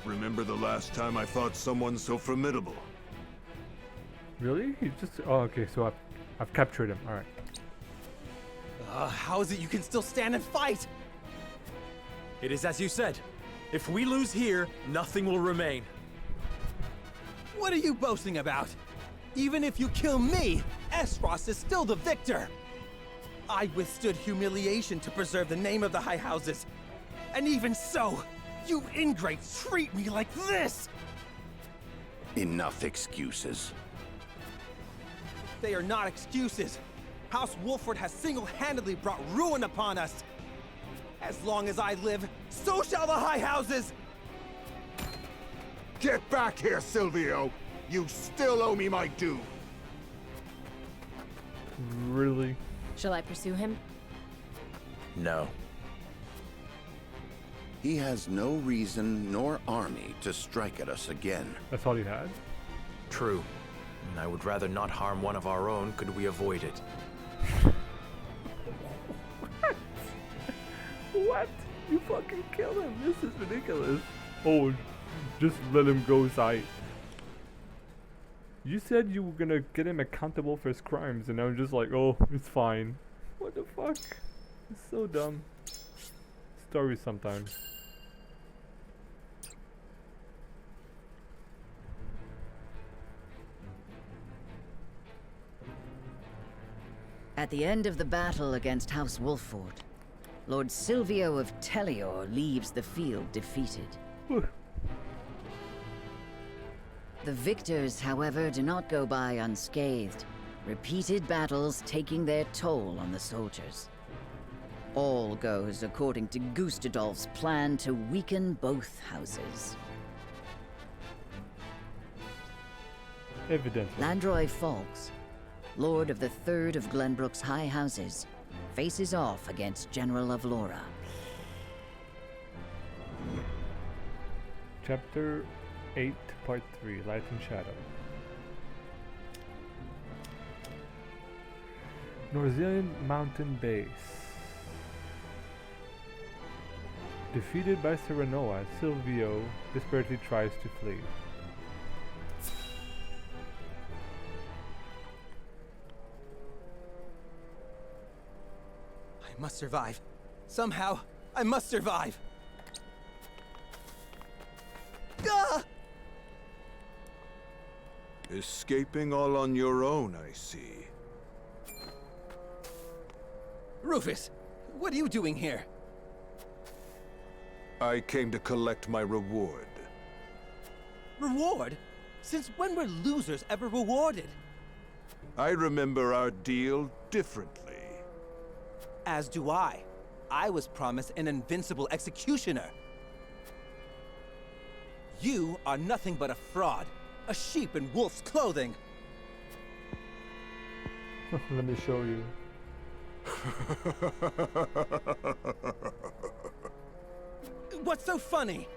remember the last time I fought someone so formidable. Really? He just... Oh, okay, so I've captured him. Alright. How is it you can still stand and fight? It is as you said. If we lose here, nothing will remain. What are you boasting about? Even if you kill me, Esros is still the victor. I withstood humiliation to preserve the name of the High Houses. And even so, you ingrates treat me like this! Enough excuses. They are not excuses. House Wolford has single-handedly brought ruin upon us. As long as I live, so shall the High Houses! Get back here, Silvio! You still owe me my due! Really? Shall I pursue him? No. He has no reason nor army to strike at us again. That's all he had? True. And I would rather not harm one of our own could we avoid it. What? You fucking kill him. This is ridiculous. Oh, just let him go, Sai. You said you were gonna get him accountable for his crimes, and I'm just like, oh, it's fine. What the fuck? It's so dumb. Stories sometimes. At the end of the battle against House Wolford, Lord Silvio of Tellior leaves the field defeated. The victors, however, do not go by unscathed, repeated battles taking their toll on the soldiers. All goes according to Gustadolf's plan to weaken both houses. Evidently. Landroy Fawkes, Lord of the Third of Glenbrook's High Houses, faces off against General of Laura. Chapter 8, Part 3, Light and Shadow. Norzilian Mountain Base. Defeated by Serenoa, Silvio desperately tries to flee. I must survive. Somehow, I must survive. Ah! Escaping all on your own, I see. Rufus, what are you doing here? I came to collect my reward. Reward? Since when were losers ever rewarded? I remember our deal differently. As do I. I was promised an invincible executioner. You are nothing but a fraud. A sheep in wolf's clothing. Let me show you. What's so funny?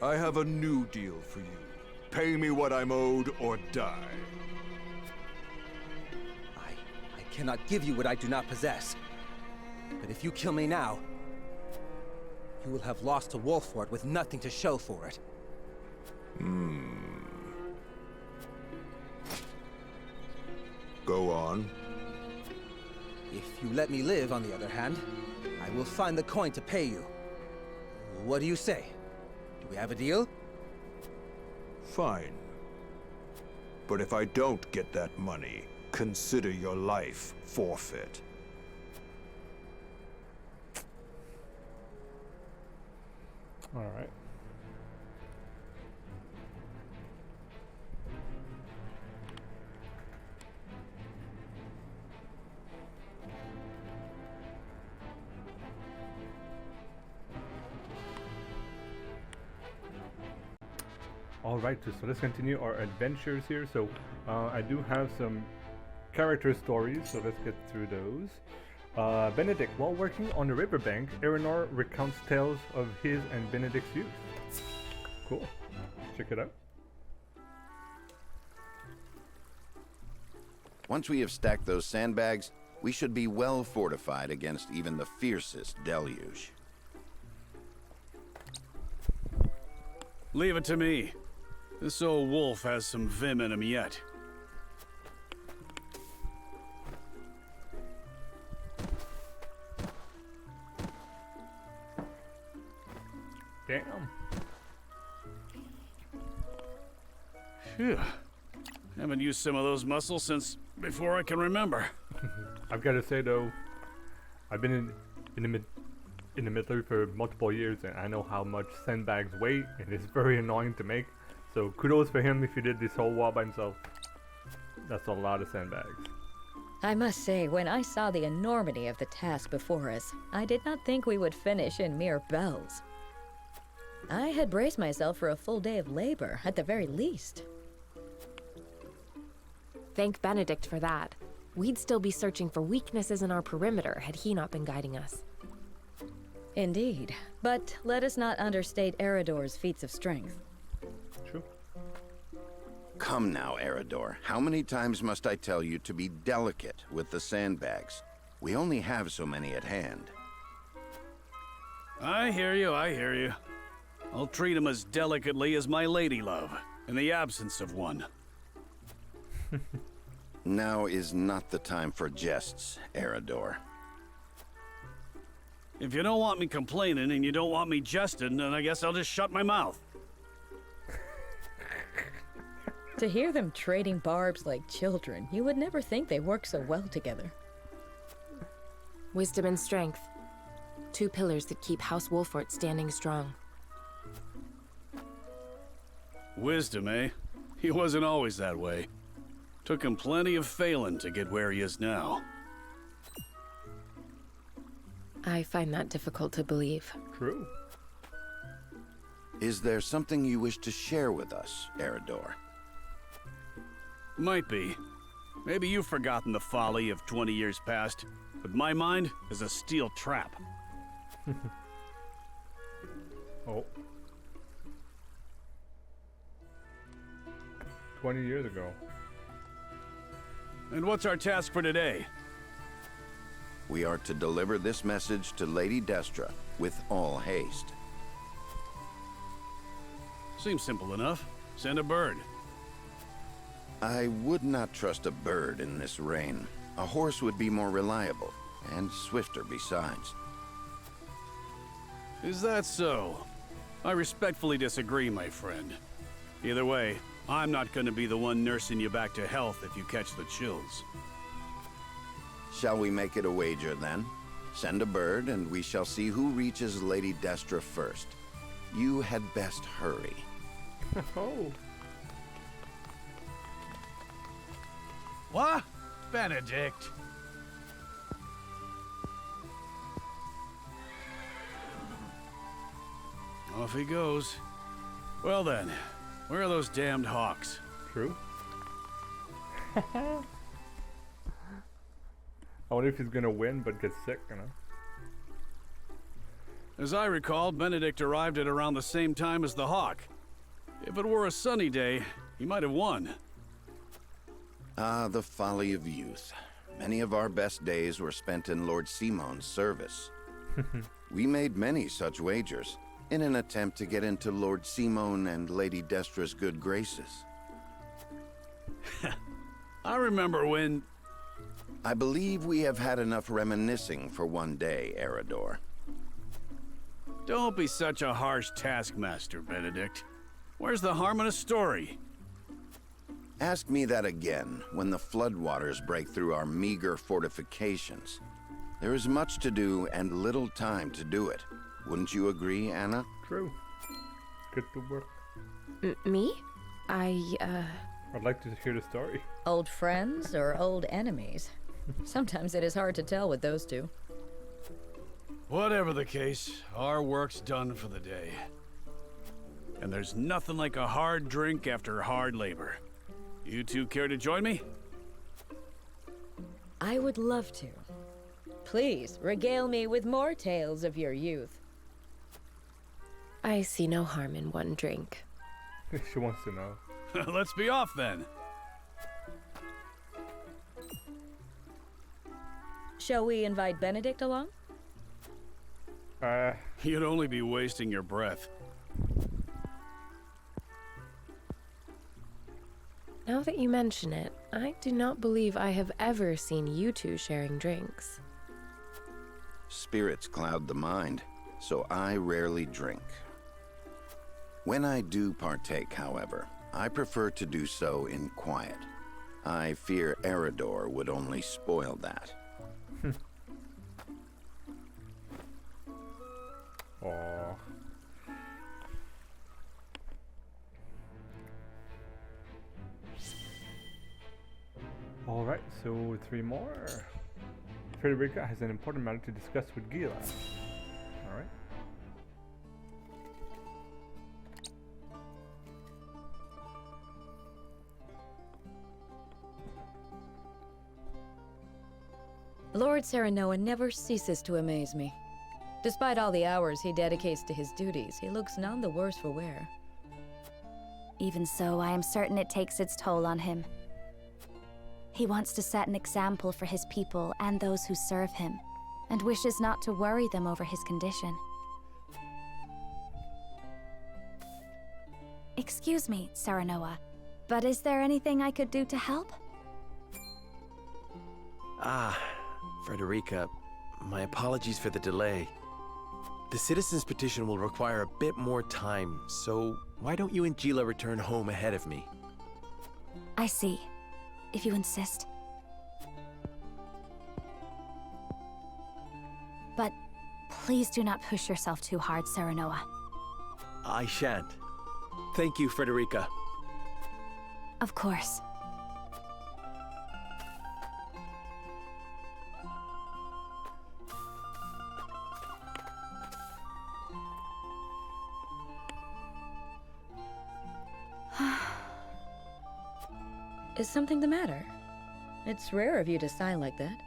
I have a new deal for you. Pay me what I'm owed or die. I cannot give you what I do not possess. But if you kill me now, you will have lost to Wolford with nothing to show for it. Go on. If you let me live, on the other hand, I will find the coin to pay you. What do you say? Do we have a deal? Fine. But if I don't get that money, consider your life forfeit. Alright. Alright, so let's continue our adventures here. So I do have some character stories, so let's get through those. Benedict, while working on the riverbank, Aeronor recounts tales of his and Benedict's youth. Cool. Check it out. Once we have stacked those sandbags, we should be well fortified against even the fiercest deluge. Leave it to me. This old wolf has some vim in him yet. Damn. Phew. Haven't used some of those muscles since before I can remember. I've got to say though, I've been in the military for multiple years, and I know how much sandbags weigh, and it's very annoying to make. So kudos for him if he did this whole wall by himself. That's a lot of sandbags. I must say, when I saw the enormity of the task before us, I did not think we would finish in mere bells. I had braced myself for a full day of labor, at the very least. Thank Benedict for that. We'd still be searching for weaknesses in our perimeter had he not been guiding us. Indeed. But let us not understate Eridor's feats of strength. True. Come now, Eridor. How many times must I tell you to be delicate with the sandbags? We only have so many at hand. I hear you, I hear you. I'll treat him as delicately as my lady love, in the absence of one. Now is not the time for jests, Eridor. If you don't want me complaining and you don't want me jesting, then I guess I'll just shut my mouth. To hear them trading barbs like children, you would never think they work so well together. Wisdom and strength. Two pillars that keep House Wolfort standing strong. Wisdom, eh? He wasn't always that way. Took him plenty of failing to get where he is now. I find that difficult to believe. True. Is there something you wish to share with us, Eridor? Might be. Maybe you've forgotten the folly of 20 years past, but my mind is a steel trap. Oh. 20 years ago. And what's our task for today? We are to deliver this message to Lady Destra with all haste. Seems simple enough. Send a bird. I would not trust a bird in this rain. A horse would be more reliable, and swifter besides. Is that so? I respectfully disagree, my friend. Either way, I'm not going to be the one nursing you back to health if you catch the chills. Shall we make it a wager, then? Send a bird, and we shall see who reaches Lady Destra first. You had best hurry. Oh. What? Benedict? Off he goes. Well then, where are those damned hawks? True. I wonder if he's gonna win but get sick, you know? As I recall, Benedict arrived at around the same time as the hawk. If it were a sunny day, he might have won. Ah, the folly of youth. Many of our best days were spent in Lord Simon's service. We made many such wagers, in an attempt to get into Lord Simon and Lady Destra's good graces. I remember when... I believe we have had enough reminiscing for one day, Eridor. Don't be such a harsh taskmaster, Benedict. Where's the harm in a story? Ask me that again when the floodwaters break through our meager fortifications. There is much to do and little time to do it. Wouldn't you agree, Anna? True. Good to work. Me? I'd like to hear the story. Old friends or old enemies? Sometimes it is hard to tell with those two. Whatever the case, our work's done for the day. And there's nothing like a hard drink after hard labor. You two care to join me? I would love to. Please, regale me with more tales of your youth. I see no harm in one drink. She wants to know. Let's be off then. Shall we invite Benedict along? You'd only be wasting your breath. Now that you mention it, I do not believe I have ever seen you two sharing drinks. Spirits cloud the mind, so I rarely drink. When I do partake, however, I prefer to do so in quiet. I fear Eridor would only spoil that. Aww. Alright, so 3 more. Frederica has an important matter to discuss with Gila. Alright. Lord Serenoa never ceases to amaze me. Despite all the hours he dedicates to his duties, he looks none the worse for wear. Even so, I am certain it takes its toll on him. He wants to set an example for his people and those who serve him, and wishes not to worry them over his condition. Excuse me, Serenoa, but is there anything I could do to help? Frederica, my apologies for the delay. The citizen's petition will require a bit more time, so why don't you and Gila return home ahead of me? I see, if you insist. But please do not push yourself too hard, Serenoa. I shan't. Thank you, Frederica. Of course. Is something the matter? It's rare of you to sigh like that.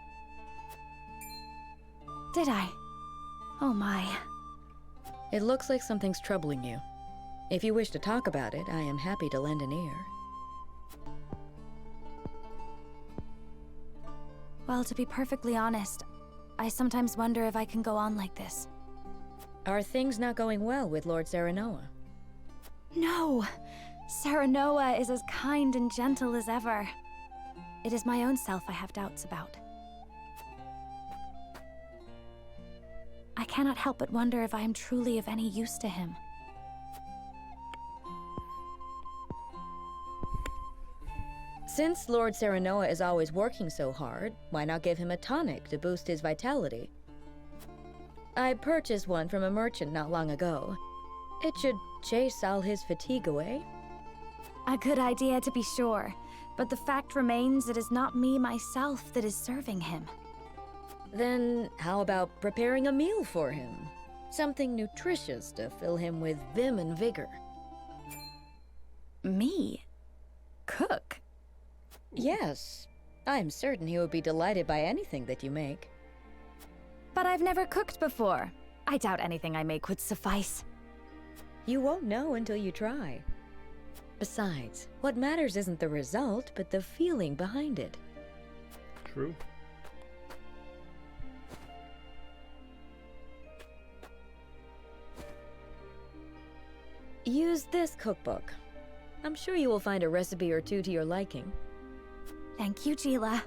Did I? Oh my. It looks like something's troubling you. If you wish to talk about it, I am happy to lend an ear. Well, to be perfectly honest, I sometimes wonder if I can go on like this. Are things not going well with Lord Serenoa? No! Serenoa is as kind and gentle as ever. It is my own self I have doubts about. I cannot help but wonder if I am truly of any use to him. Since Lord Serenoa is always working so hard, why not give him a tonic to boost his vitality? I purchased one from a merchant not long ago. It should chase all his fatigue away. A good idea to be sure, but the fact remains it is not me myself that is serving him. Then how about preparing a meal for him? Something nutritious to fill him with vim and vigor. Me? Cook? Yes. I'm certain he would be delighted by anything that you make. But I've never cooked before. I doubt anything I make would suffice. You won't know until you try. Besides, what matters isn't the result, but the feeling behind it. True. Use this cookbook. I'm sure you will find a recipe or two to your liking. Thank you, Gila.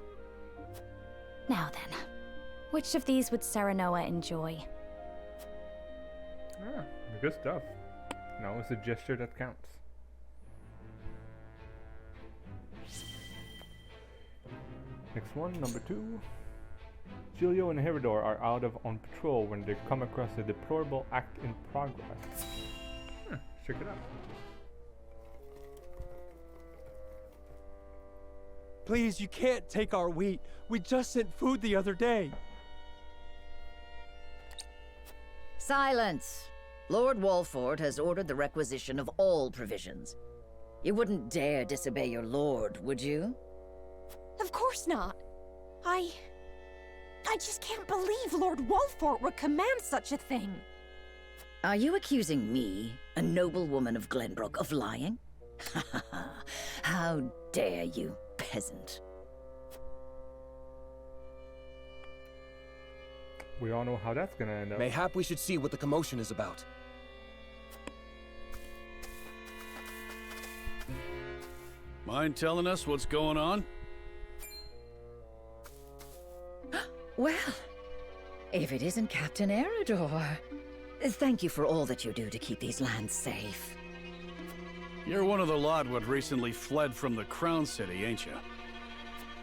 Now then, which of these would Serenoa enjoy? Good stuff. Now it's a gesture that counts. Next one, number 2. Julio and Herodor are on patrol when they come across a deplorable act in progress. Check it out. Please, you can't take our wheat. We just sent food the other day. Silence! Lord Walford has ordered the requisition of all provisions. You wouldn't dare disobey your lord, would you? Of course not. I just can't believe Lord Walford would command such a thing. Are you accusing me, a noblewoman of Glenbrook, of lying? How dare you, peasant. We all know how that's gonna end up. Mayhap we should see what the commotion is about. Mind telling us what's going on? Well, if it isn't Captain Eridor. Thank you for all that you do to keep these lands safe. You're one of the lot what recently fled from the Crown City, ain't you?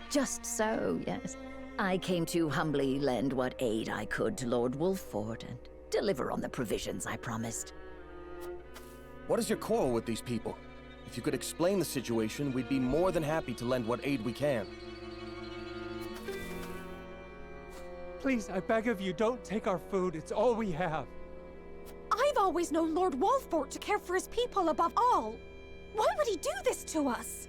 Just so, yes. I came to humbly lend what aid I could to Lord Wolffort and deliver on the provisions I promised. What is your quarrel with these people? If you could explain the situation, we'd be more than happy to lend what aid we can. Please, I beg of you, don't take our food. It's all we have. I've always known Lord Wolffort to care for his people above all. Why would he do this to us?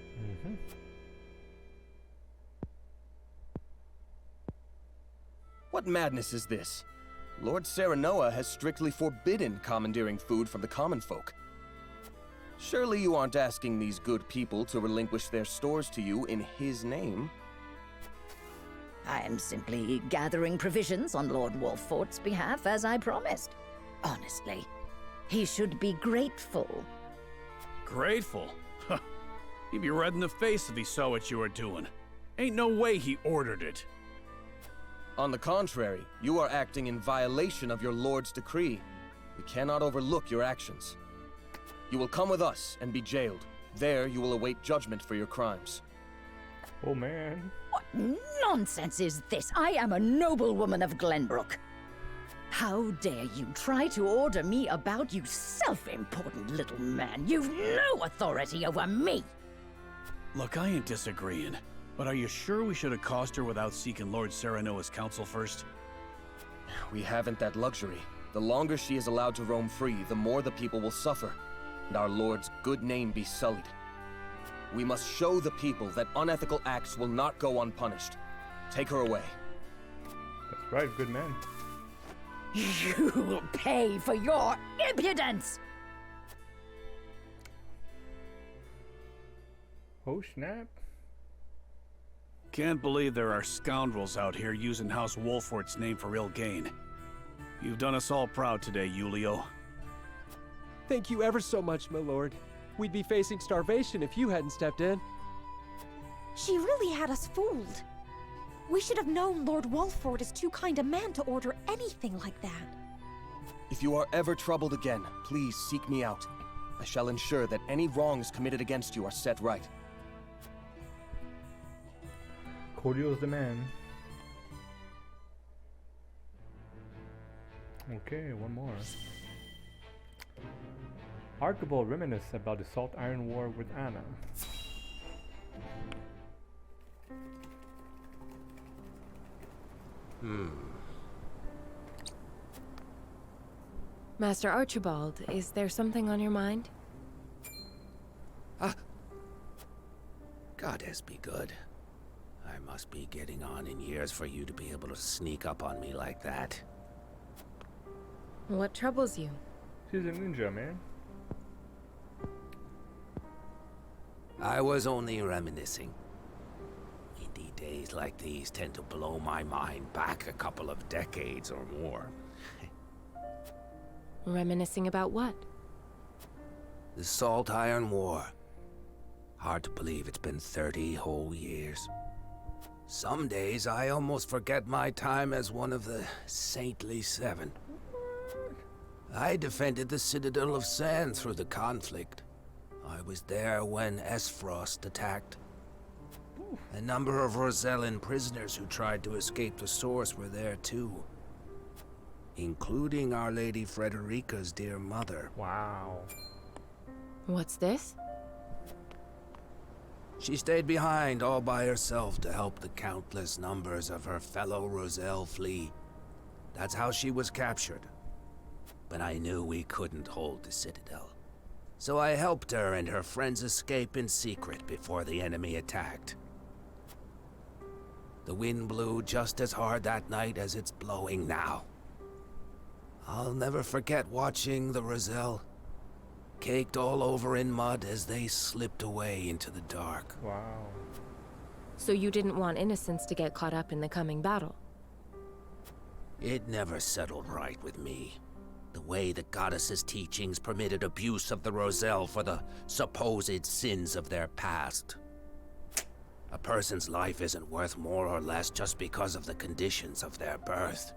What madness is this? Lord Serenoa has strictly forbidden commandeering food from the common folk. Surely you aren't asking these good people to relinquish their stores to you in his name? I am simply gathering provisions on Lord Wolffort's behalf, as I promised. Honestly, he should be grateful. Grateful? Huh. He'd be red in the face if he saw what you were doing. Ain't no way he ordered it. On the contrary, you are acting in violation of your lord's decree. We cannot overlook your actions. You will come with us and be jailed. There you will await judgment for your crimes. Oh man. What nonsense is this? I am a noblewoman of Glenbrook. How dare you try to order me about, you self-important little man? You've no authority over me! Look, I ain't disagreeing, but are you sure we should accost her without seeking Lord Serenoa's counsel first? We haven't that luxury. The longer she is allowed to roam free, the more the people will suffer, and our lord's good name be sullied. We must show the people that unethical acts will not go unpunished. Take her away. That's right, good man. You will pay for your impudence! Oh snap. Can't believe there are scoundrels out here using House Wolffort's name for ill gain. You've done us all proud today, Yulio. Thank you ever so much, my lord. We'd be facing starvation if you hadn't stepped in. She really had us fooled. We should have known Lord Wolffort is too kind a man to order anything like that. If you are ever troubled again, please seek me out. I shall ensure that any wrongs committed against you are set right. Cordial's the man. Okay, one more. Archibald reminisces about the Salt Iron War with Anna. Master Archibald, is there something on your mind? Goddess be good. I must be getting on in years for you to be able to sneak up on me like that. What troubles you? She's a ninja, man. I was only reminiscing. Indeed, days like these tend to blow my mind back a couple of decades or more. Reminiscing about what? The Salt Iron War. Hard to believe it's been 30 whole years. Some days I almost forget my time as one of the Saintly Seven. I defended the Citadel of Sand through the conflict. I was there when Esfrost attacked. A number of Rosellan prisoners who tried to escape the Source were there too. Including Our Lady Frederica's dear mother. Wow. What's this? She stayed behind all by herself to help the countless numbers of her fellow Roselle flee. That's how she was captured. But I knew we couldn't hold the Citadel. So I helped her and her friends escape in secret before the enemy attacked. The wind blew just as hard that night as it's blowing now. I'll never forget watching the Roselle, caked all over in mud as they slipped away into the dark. Wow. So you didn't want innocents to get caught up in the coming battle? It never settled right with me. The way the goddess's teachings permitted abuse of the Roselle for the supposed sins of their past. A person's life isn't worth more or less just because of the conditions of their birth.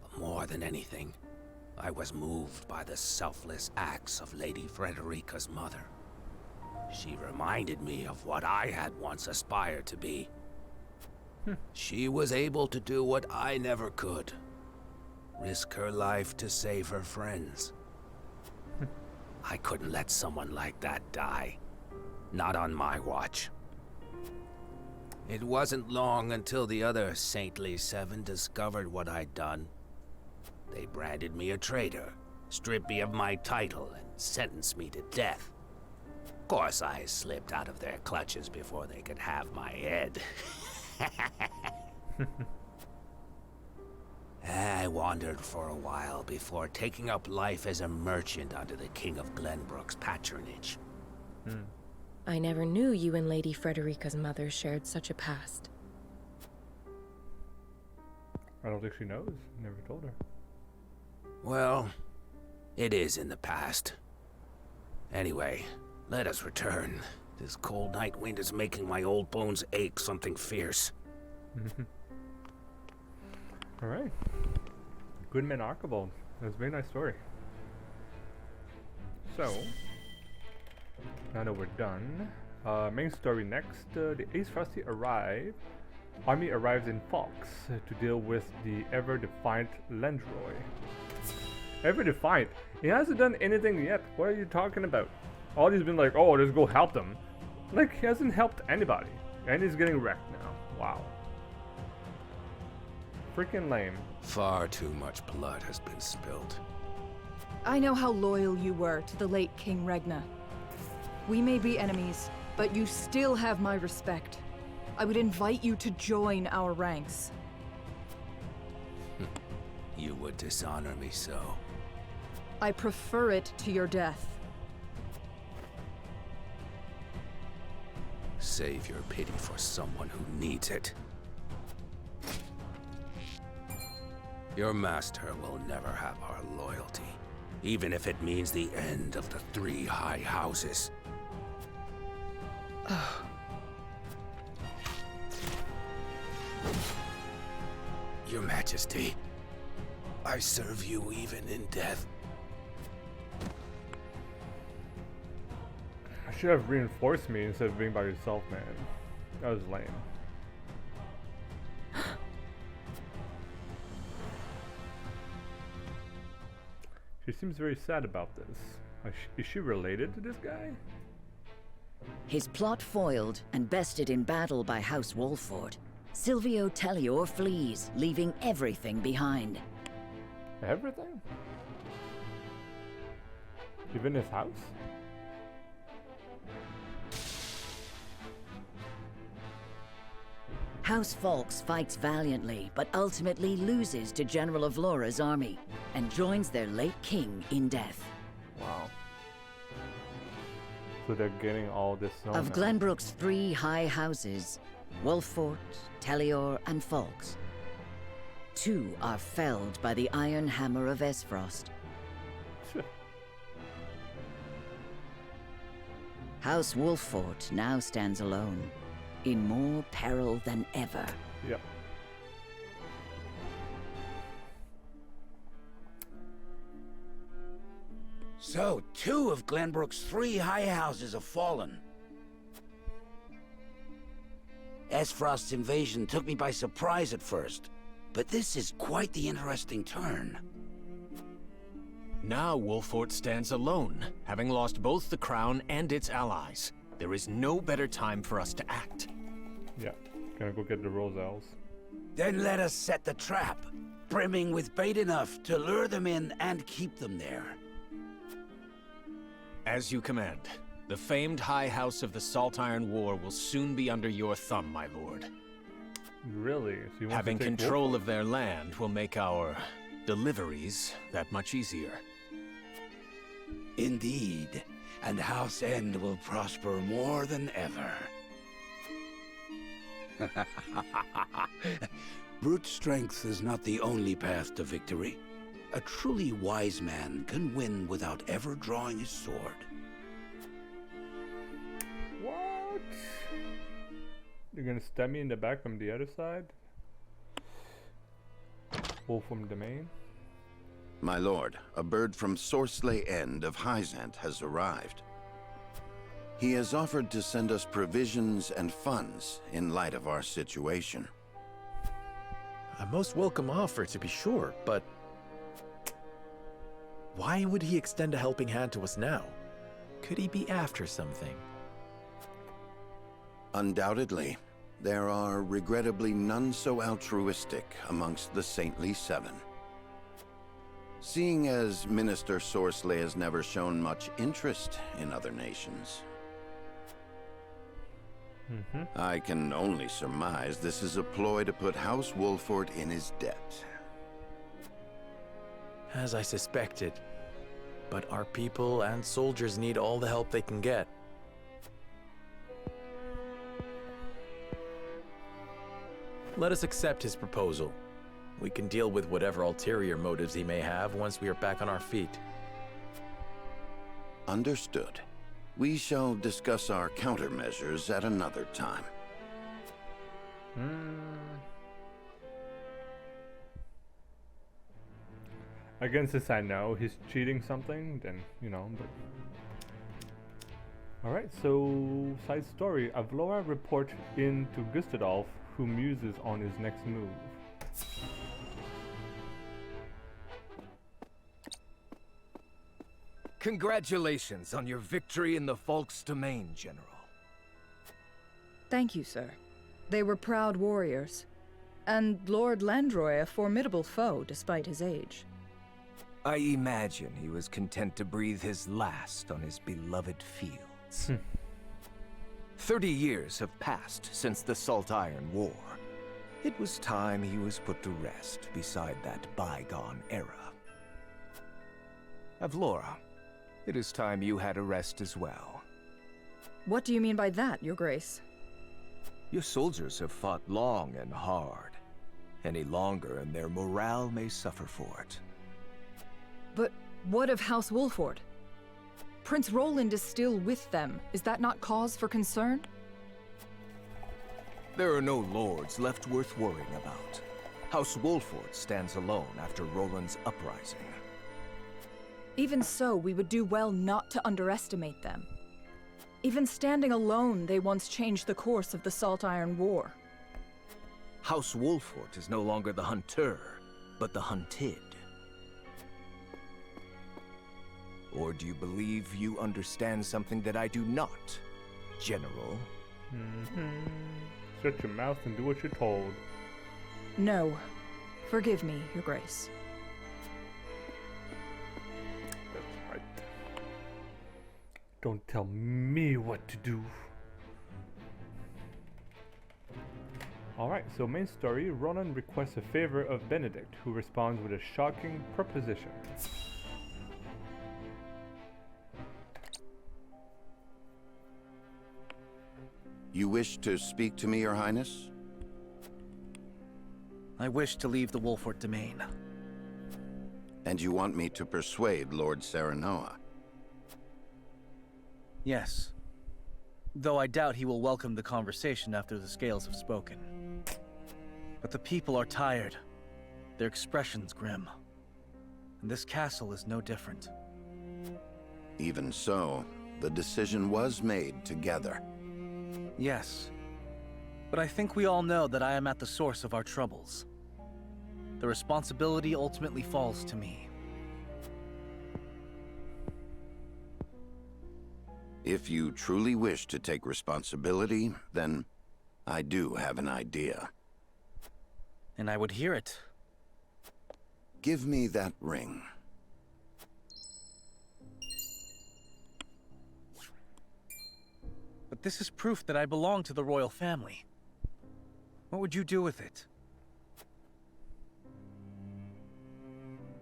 But more than anything, I was moved by the selfless acts of Lady Frederica's mother. She reminded me of what I had once aspired to be. She was able to do what I never could. Risk her life to save her friends. I couldn't let someone like that die. Not on my watch. It wasn't long until the other saintly seven discovered what I'd done. They branded me a traitor, stripped me of my title, and sentenced me to death. Of course, I slipped out of their clutches before they could have my head. I wandered for a while before taking up life as a merchant under the King of Glenbrook's patronage. I never knew you and Lady Frederica's mother shared such a past. I don't think she knows. Never told her. Well, it is in the past. Anyway, let us return. This cold night wind is making my old bones ache something fierce. Alright. Goodman Archibald. That's a very nice story. So, now that we're done, main story next. The Ace Frosty army arrives in Fox to deal with the ever-defiant Lendroy. Ever-defiant? He hasn't done anything yet. What are you talking about? All he's been like, oh, let's go help them. Like, he hasn't helped anybody. And he's getting wrecked now. Wow. Freaking lame. Far too much blood has been spilled. I know how loyal you were to the late King Regna. We may be enemies, but you still have my respect. I would invite you to join our ranks. You would dishonor me so. I prefer it to your death. Save your pity for someone who needs it. Your master will never have our loyalty, even if it means the end of the 3 high houses. Your Majesty, I serve you even in death. I should have reinforced me instead of being by yourself, man. That was lame. She seems very sad about this. Is she related to this guy? His plot foiled and bested in battle by House Wolford, Silvio Tellior flees, leaving everything behind. Everything? Even his house? House Fawkes fights valiantly, but ultimately loses to General of Laura's army, and joins their late king in death. Wow. So they're getting all this known Of now. Glenbrook's 3 high houses, Wolfort, Tellior, and Fawkes, 2 are felled by the iron hammer of Esfrost. House Wolfort now stands alone, in more peril than ever. Yep. So, 2 of Glenbrook's 3 high houses have fallen. Esfrost's invasion took me by surprise at first, but this is quite the interesting turn. Now Wolfort stands alone, having lost both the crown and its allies. There is no better time for us to act. Yeah. Gonna go get the Roselles. Then let us set the trap, brimming with bait enough to lure them in and keep them there. As you command. The famed High House of the Saltiron War will soon be under your thumb, my lord. Really? So you want Having to take control Wolfort? of their land will make our deliveries that much easier. Indeed, and House End will prosper more than ever. Brute strength is not the only path to victory. A truly wise man can win without ever drawing his sword. What? You're gonna stab me in the back from the other side? Wolfram Domain. My lord, a bird from Sorsley End of Hyzant has arrived. He has offered to send us provisions and funds in light of our situation. A most welcome offer, to be sure, but why would he extend a helping hand to us now? Could he be after something? Undoubtedly, there are regrettably none so altruistic amongst the Saintly Seven. Seeing as Minister Sorsley has never shown much interest in other nations, I can only surmise this is a ploy to put House Wolford in his debt. As I suspected. But our people and soldiers need all the help they can get. Let us accept his proposal. We can deal with whatever ulterior motives he may have once we are back on our feet. Understood. We shall discuss our countermeasures at another time. I guess since I know he's cheating something, then, you know, but... Alright, so, side story. Avlora report in to Gustadolf, who muses on his next move. Congratulations on your victory in the Falk's Domain, General. Thank you, sir. They were proud warriors. And Lord Landroy a formidable foe, despite his age. I imagine he was content to breathe his last on his beloved fields. 30 years have passed since the Salt Iron War. It was time he was put to rest beside that bygone era. Avlora, it is time you had a rest as well. What do you mean by that, Your Grace? Your soldiers have fought long and hard. Any longer and their morale may suffer for it. But what of House Wolford? Prince Roland is still with them. Is that not cause for concern? There are no lords left worth worrying about. House Wolford stands alone after Roland's uprising. Even so, we would do well not to underestimate them. Even standing alone, they once changed the course of the Salt Iron War. House Wolford is no longer the hunter, but the hunted. Or do you believe you understand something that I do not, General? Shut your mouth and do what you're told. No. Forgive me, Your Grace. That's right. Don't tell me what to do. Alright, so main story, Roland requests a favor of Benedict, who responds with a shocking proposition. You wish to speak to me, Your Highness? I wish to leave the Wolford Domain. And you want me to persuade Lord Serenoa? Yes. Though I doubt he will welcome the conversation after the scales have spoken. But the people are tired. Their expressions grim. And this castle is no different. Even so, the decision was made together. Yes. But I think we all know that I am at the source of our troubles. The responsibility ultimately falls to me. If you truly wish to take responsibility, then I do have an idea. And I would hear it. Give me that ring. But this is proof that I belong to the royal family. What would you do with it?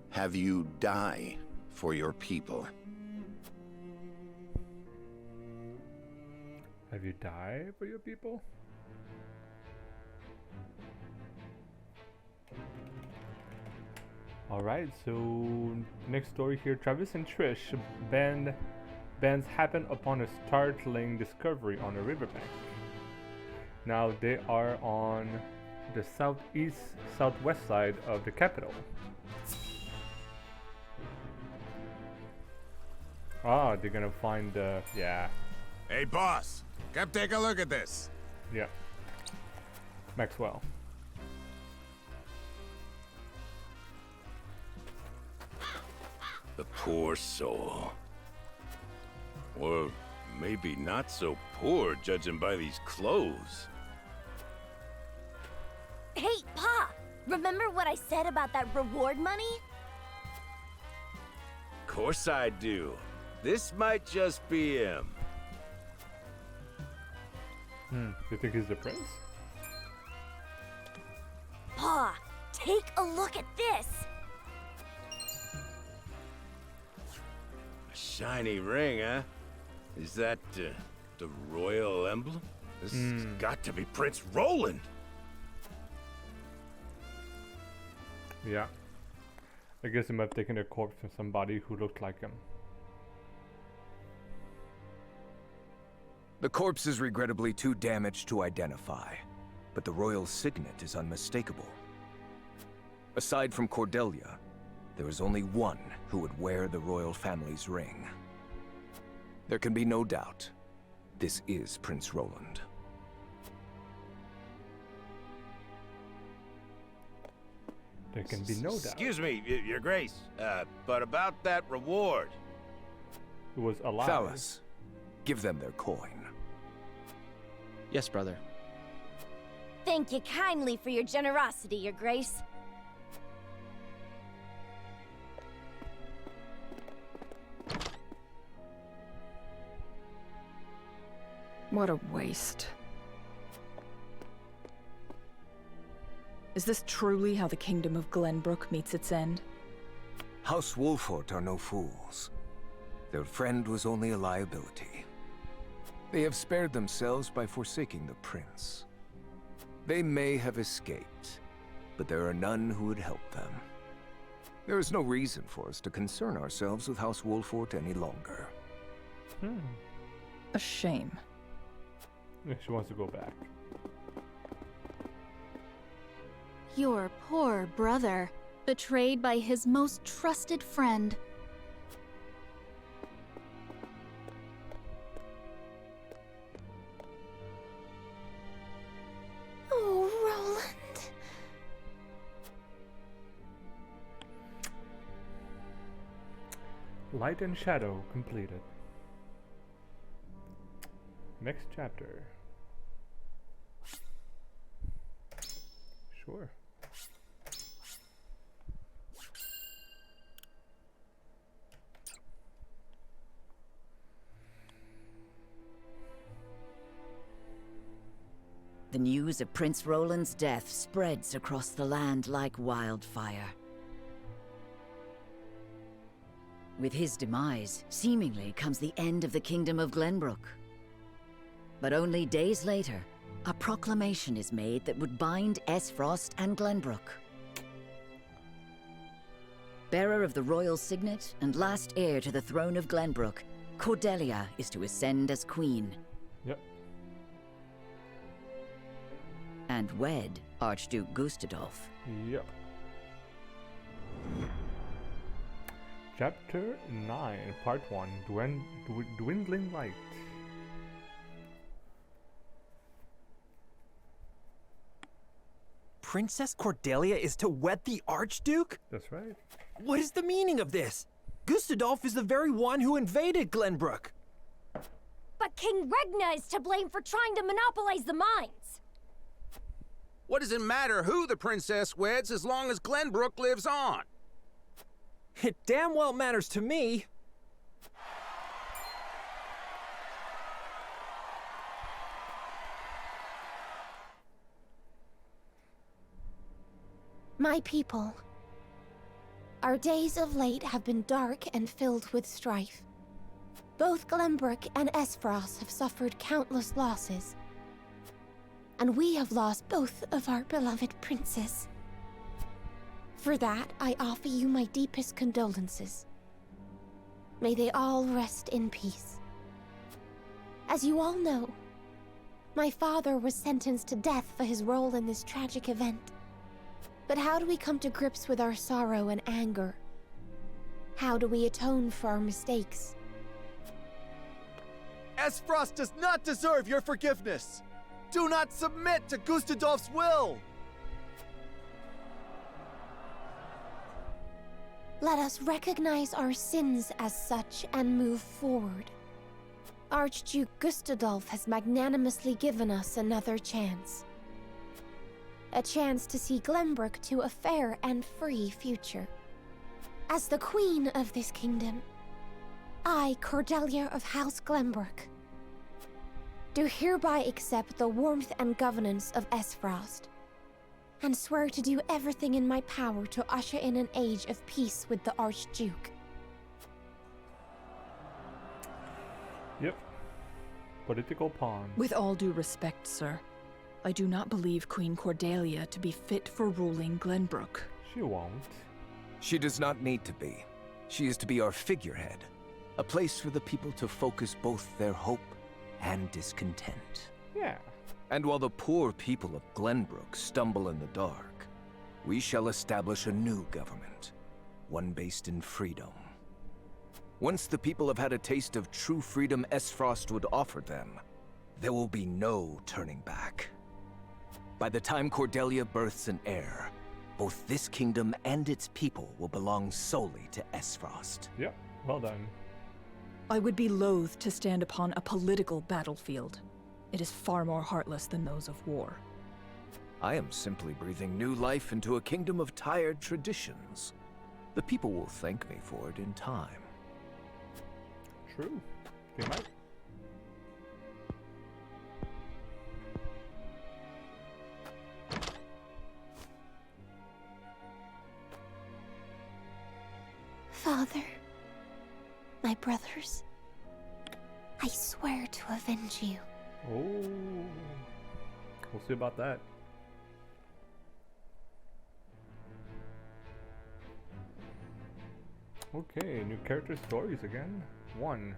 Have you die for your people? Have you died for your people? Alright, so next story here. Travis and Trish bands happen upon a startling discovery on a riverbank. now they are on the southwest side of the capital. Ah, they're gonna find yeah. Hey, boss, come take a look at this. Yeah. Maxwell. The poor soul. Or maybe not so poor, judging by these clothes. Hey, Pa! Remember what I said about that reward money? Course I do. This might just be him. You think he's the prince? Pa, take a look at this! A shiny ring, huh? Is that the royal emblem? This has got to be Prince Roland. Yeah. I guess he might have taken a corpse from somebody who looked like him. The corpse is regrettably too damaged to identify, but the royal signet is unmistakable. Aside from Cordelia, there is only one who would wear the royal family's ring. There can be no doubt, this is Prince Roland. There can be no doubt. Excuse me, Your Grace, but about that reward. It was alive. Phallus, give them their coin. Yes, brother. Thank you kindly for your generosity, Your Grace. What a waste. Is this truly how the Kingdom of Glenbrook meets its end? House Wolfort are no fools. Their friend was only a liability. They have spared themselves by forsaking the prince. They may have escaped, but there are none who would help them. There is no reason for us to concern ourselves with House Wolfort any longer. A shame. She wants to go back. Your poor brother, betrayed by his most trusted friend. Oh, Roland. Light and Shadow completed. Next chapter. Sure. The news of Prince Roland's death spreads across the land like wildfire. With his demise, seemingly comes the end of the Kingdom of Glenbrook. But only days later, a proclamation is made that would bind Esfrost and Glenbrook. Bearer of the royal signet and last heir to the throne of Glenbrook, Cordelia is to ascend as queen. Yep. And wed Archduke Gustadolf. Yep. Chapter 9, Part 1, Dwindling Light. Princess Cordelia is to wed the Archduke? That's right. What is the meaning of this? Gustadolf is the very one who invaded Glenbrook. But King Regna is to blame for trying to monopolize the mines. What does it matter who the princess weds as long as Glenbrook lives on? It damn well matters to me. My people, our days of late have been dark and filled with strife. Both Glenbrook and Esfrost have suffered countless losses. And we have lost both of our beloved princes. For that, I offer you my deepest condolences. May they all rest in peace. As you all know, My father was sentenced to death for his role in this tragic event. But how do we come to grips with our sorrow and anger? How do we atone for our mistakes? Esfrost does not deserve your forgiveness! Do not submit to Gustadolf's will! Let us recognize our sins as such and move forward. Archduke Gustadolf has magnanimously given us another chance. A chance to see Glenbrook to a fair and free future. As the queen of this kingdom, I, Cordelia of House Glenbrook, do hereby accept the warmth and governance of Esfrost, and swear to do everything in my power to usher in an age of peace with the Archduke. Yep. Political pawn. With all due respect, sir, I do not believe Queen Cordelia to be fit for ruling Glenbrook. She won't. She does not need to be. She is to be our figurehead, a place for the people to focus both their hope and discontent. Yeah. And while the poor people of Glenbrook stumble in the dark, we shall establish a new government, one based in freedom. Once the people have had a taste of true freedom Esfrost would offer them, there will be no turning back. By the time Cordelia births an heir, both this kingdom and its people will belong solely to Esfrost. Yep, well done. I would be loath to stand upon a political battlefield. It is far more heartless than those of war. I am simply breathing new life into a kingdom of tired traditions. The people will thank me for it in time. True. They might. Father, my brothers, I swear to avenge you. Oh, we'll see about that. Okay, new character stories again. 1.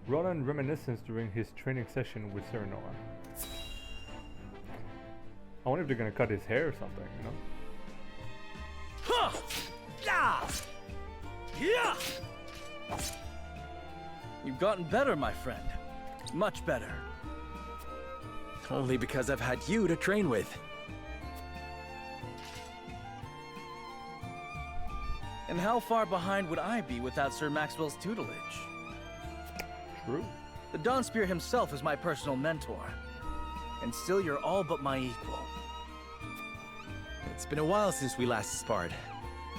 Roland reminiscence during his training session with Serenoa. I wonder if they're gonna cut his hair or something, you know? Huh! Yeah! Yeah! You've gotten better, my friend. Much better. Only because I've had you to train with. And how far behind would I be without Sir Maxwell's tutelage? True. The Dawnspear himself is my personal mentor. And still you're all but my equal. It's been a while since we last sparred.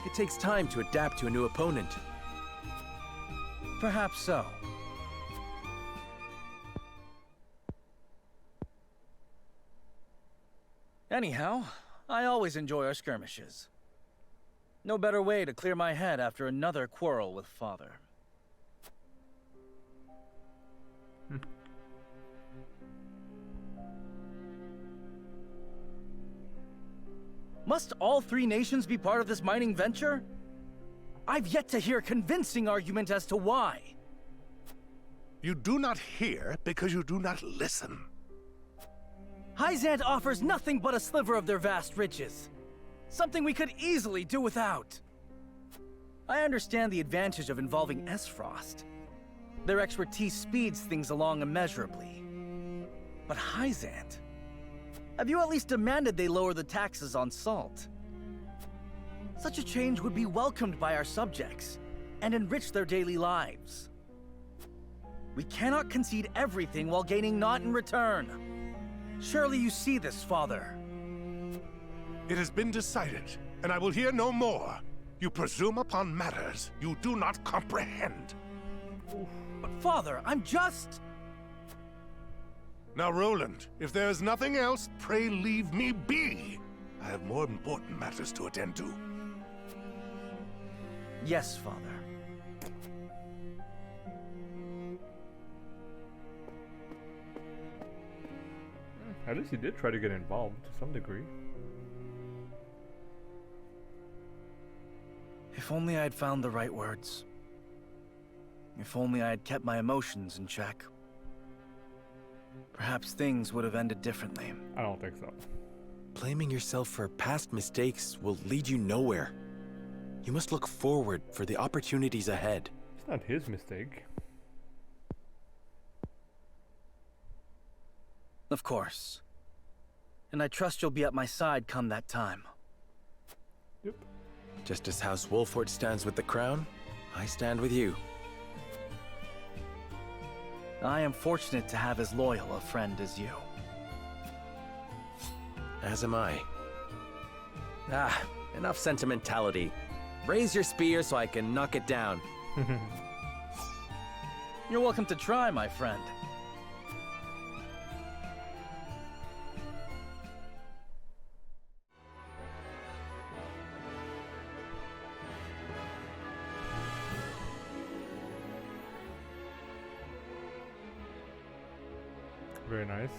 It takes time to adapt to a new opponent. Perhaps so. Anyhow, I always enjoy our skirmishes. No better way to clear my head after another quarrel with Father. Must all 3 nations be part of this mining venture? I've yet to hear a convincing argument as to why. You do not hear because you do not listen. Hyzant offers nothing but a sliver of their vast riches. Something we could easily do without. I understand the advantage of involving Esfrost. Their expertise speeds things along immeasurably. But Hyzant? Have you at least demanded they lower the taxes on salt? Such a change would be welcomed by our subjects and enrich their daily lives. We cannot concede everything while gaining naught in return. Surely you see this, Father. It has been decided, and I will hear no more. You presume upon matters you do not comprehend. But Father, I'm just... Now, Roland, if there is nothing else, pray leave me be. I have more important matters to attend to. Yes, Father. At least he did try to get involved to some degree. If only I had found the right words. If only I had kept my emotions in check. perhaps things would have ended differently. I don't think so. Blaming yourself for past mistakes will lead you nowhere. You must look forward for the opportunities ahead. It's not his mistake. Of course. And I trust you'll be at my side come that time. Yep. Just as House Wolford stands with the crown, I stand with you. I am fortunate to have as loyal a friend as you. As am I. Ah, enough sentimentality. Raise your spear so I can knock it down. You're welcome to try, my friend. Very nice.